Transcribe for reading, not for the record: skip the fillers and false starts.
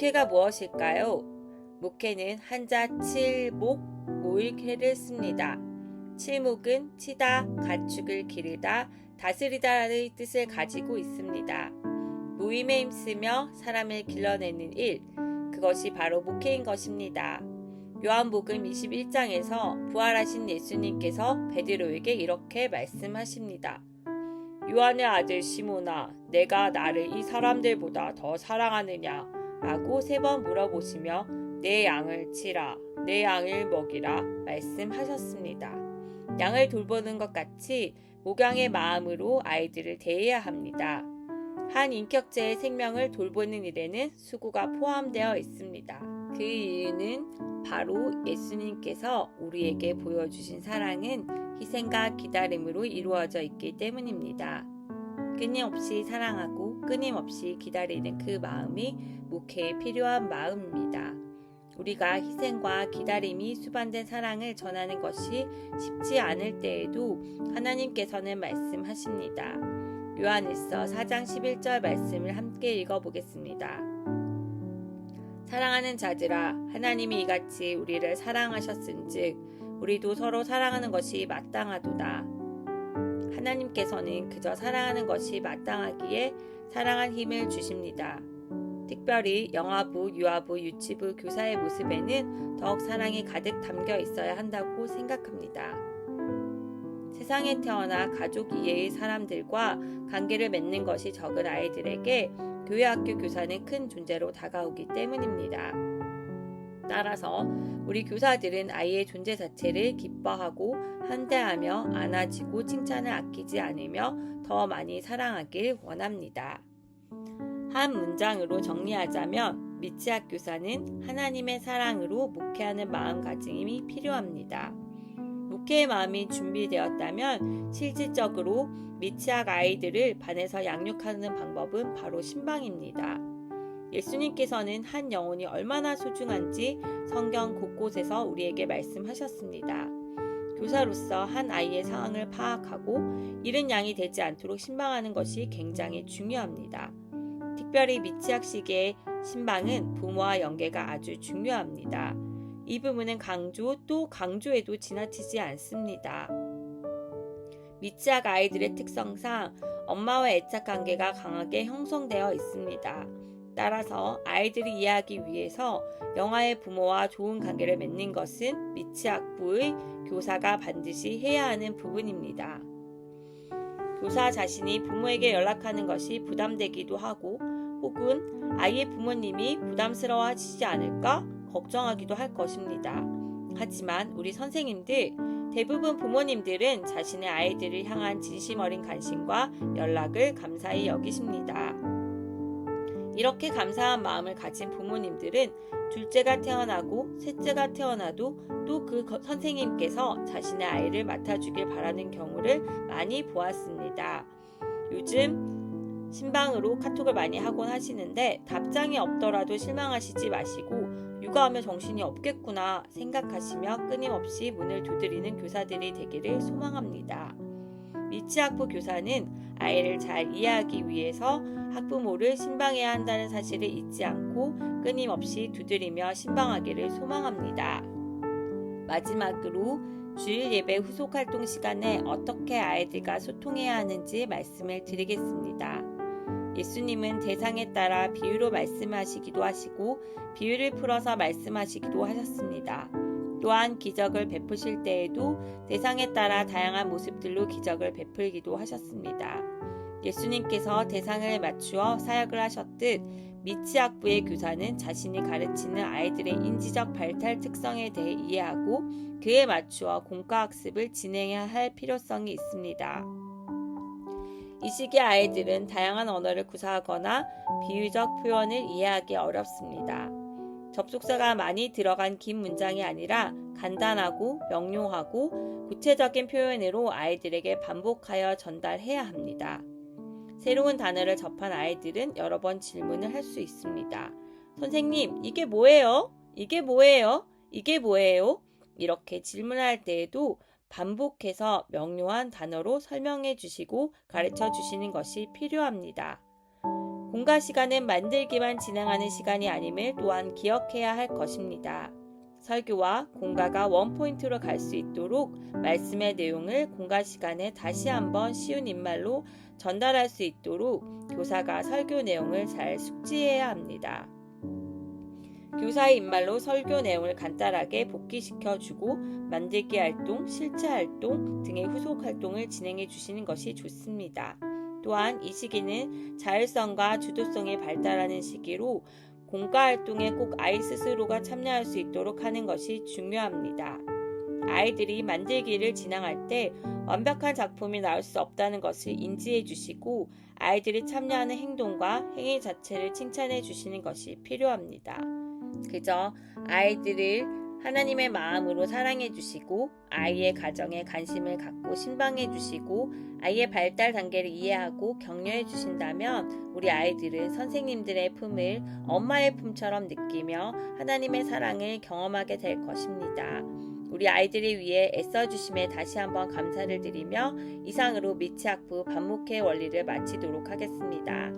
목회가 무엇일까요? 목회는 한자 칠목, 모일회를 씁니다. 칠목은 치다, 가축을 기르다, 다스리다의 뜻을 가지고 있습니다. 모임에 힘쓰며 사람을 길러내는 일, 그것이 바로 목회인 것입니다. 요한복음 21장에서 부활하신 예수님께서 베드로에게 이렇게 말씀하십니다. 요한의 아들 시몬아, 내가 나를 이 사람들보다 더 사랑하느냐? 라고 3번 물어보시며 내 양을 치라, 내 양을 먹이라 말씀하셨습니다. 양을 돌보는 것 같이 목양의 마음으로 아이들을 대해야 합니다. 한 인격체의 생명을 돌보는 일에는 수고가 포함되어 있습니다. 그 이유는 바로 예수님께서 우리에게 보여주신 사랑은 희생과 기다림으로 이루어져 있기 때문입니다. 끊임없이 사랑하고 끊임없이 기다리는 그 마음이 목회에 필요한 마음입니다. 우리가 희생과 기다림이 수반된 사랑을 전하는 것이 쉽지 않을 때에도 하나님께서는 말씀하십니다. 요한일서 4장 11절 말씀을 함께 읽어보겠습니다. 사랑하는 자들아, 하나님이 이같이 우리를 사랑하셨은즉 우리도 서로 사랑하는 것이 마땅하도다. 하나님께서는 그저 사랑하는 것이 마땅하기에 사랑한 힘을 주십니다. 특별히 영아부, 유아부, 유치부, 교사의 모습에는 더욱 사랑이 가득 담겨 있어야 한다고 생각합니다. 세상에 태어나 가족 이외의 사람들과 관계를 맺는 것이 적은 아이들에게 교회 학교 교사는 큰 존재로 다가오기 때문입니다. 따라서 우리 교사들은 아이의 존재 자체를 기뻐하고 환대하며 안아주고 칭찬을 아끼지 않으며 더 많이 사랑하길 원합니다. 한 문장으로 정리하자면 미취학 교사는 하나님의 사랑으로 목회하는 마음가짐이 필요합니다. 목회의 마음이 준비되었다면 실질적으로 미취학 아이들을 반에서 양육하는 방법은 바로 신방입니다. 예수님께서는 한 영혼이 얼마나 소중한지 성경 곳곳에서 우리에게 말씀하셨습니다. 교사로서 한 아이의 상황을 파악하고 잃은 양이 되지 않도록 신방하는 것이 굉장히 중요합니다. 특별히 미취학 시기의 신방은 부모와 연계가 아주 중요합니다. 이 부분은 또 강조해도 지나치지 않습니다. 미취학 아이들의 특성상 엄마와 애착 관계가 강하게 형성되어 있습니다. 따라서 아이들이 이해하기 위해서 영아의 부모와 좋은 관계를 맺는 것은 미취학부의 교사가 반드시 해야 하는 부분입니다. 교사 자신이 부모에게 연락하는 것이 부담되기도 하고 혹은 아이의 부모님이 부담스러워하시지 않을까 걱정하기도 할 것입니다. 하지만 우리 선생님들, 대부분 부모님들은 자신의 아이들을 향한 진심 어린 관심과 연락을 감사히 여기십니다. 이렇게 감사한 마음을 가진 부모님들은 둘째가 태어나고 셋째가 태어나도 또 그 선생님께서 자신의 아이를 맡아주길 바라는 경우를 많이 보았습니다. 요즘 신방으로 카톡을 많이 하곤 하시는데 답장이 없더라도 실망하시지 마시고 육아하며 정신이 없겠구나 생각하시며 끊임없이 문을 두드리는 교사들이 되기를 소망합니다. 미취학부 교사는 아이를 잘 이해하기 위해서 학부모를 신방해야 한다는 사실을 잊지 않고 끊임없이 두드리며 신방하기를 소망합니다. 마지막으로 주일 예배 후속 활동 시간에 어떻게 아이들과 소통해야 하는지 말씀을 드리겠습니다. 예수님은 대상에 따라 비유로 말씀하시기도 하시고 비유를 풀어서 말씀하시기도 하셨습니다. 또한 기적을 베푸실 때에도 대상에 따라 다양한 모습들로 기적을 베풀기도 하셨습니다. 예수님께서 대상을 맞추어 사역을 하셨듯 미취학부의 교사는 자신이 가르치는 아이들의 인지적 발달 특성에 대해 이해하고 그에 맞추어 공과학습을 진행해야 할 필요성이 있습니다. 이 시기 아이들은 다양한 언어를 구사하거나 비유적 표현을 이해하기 어렵습니다. 접속사가 많이 들어간 긴 문장이 아니라 간단하고 명료하고 구체적인 표현으로 아이들에게 반복하여 전달해야 합니다. 새로운 단어를 접한 아이들은 여러 번 질문을 할 수 있습니다. 선생님, 이게 뭐예요? 이게 뭐예요? 이게 뭐예요? 이렇게 질문할 때에도 반복해서 명료한 단어로 설명해 주시고 가르쳐 주시는 것이 필요합니다. 공과 시간은 만들기만 진행하는 시간이 아님을 또한 기억해야 할 것입니다. 설교와 공과가 원포인트로 갈 수 있도록 말씀의 내용을 공과 시간에 다시 한번 쉬운 입말로 전달할 수 있도록 교사가 설교 내용을 잘 숙지해야 합니다. 교사의 입말로 설교 내용을 간단하게 복기시켜주고 만들기 활동, 실체 활동 등의 후속 활동을 진행해 주시는 것이 좋습니다. 또한 이 시기는 자율성과 주도성이 발달하는 시기로 공과 활동에 꼭 아이 스스로가 참여할 수 있도록 하는 것이 중요합니다. 아이들이 만들기를 진행할 때 완벽한 작품이 나올 수 없다는 것을 인지해 주시고 아이들이 참여하는 행동과 행위 자체를 칭찬해 주시는 것이 필요합니다. 그저 아이들을 하나님의 마음으로 사랑해 주시고 아이의 가정에 관심을 갖고 신방해 주시고 아이의 발달 단계를 이해하고 격려해 주신다면 우리 아이들은 선생님들의 품을 엄마의 품처럼 느끼며 하나님의 사랑을 경험하게 될 것입니다. 우리 아이들을 위해 애써주심에 다시 한번 감사를 드리며 이상으로 미치학부 반목회 원리를 마치도록 하겠습니다.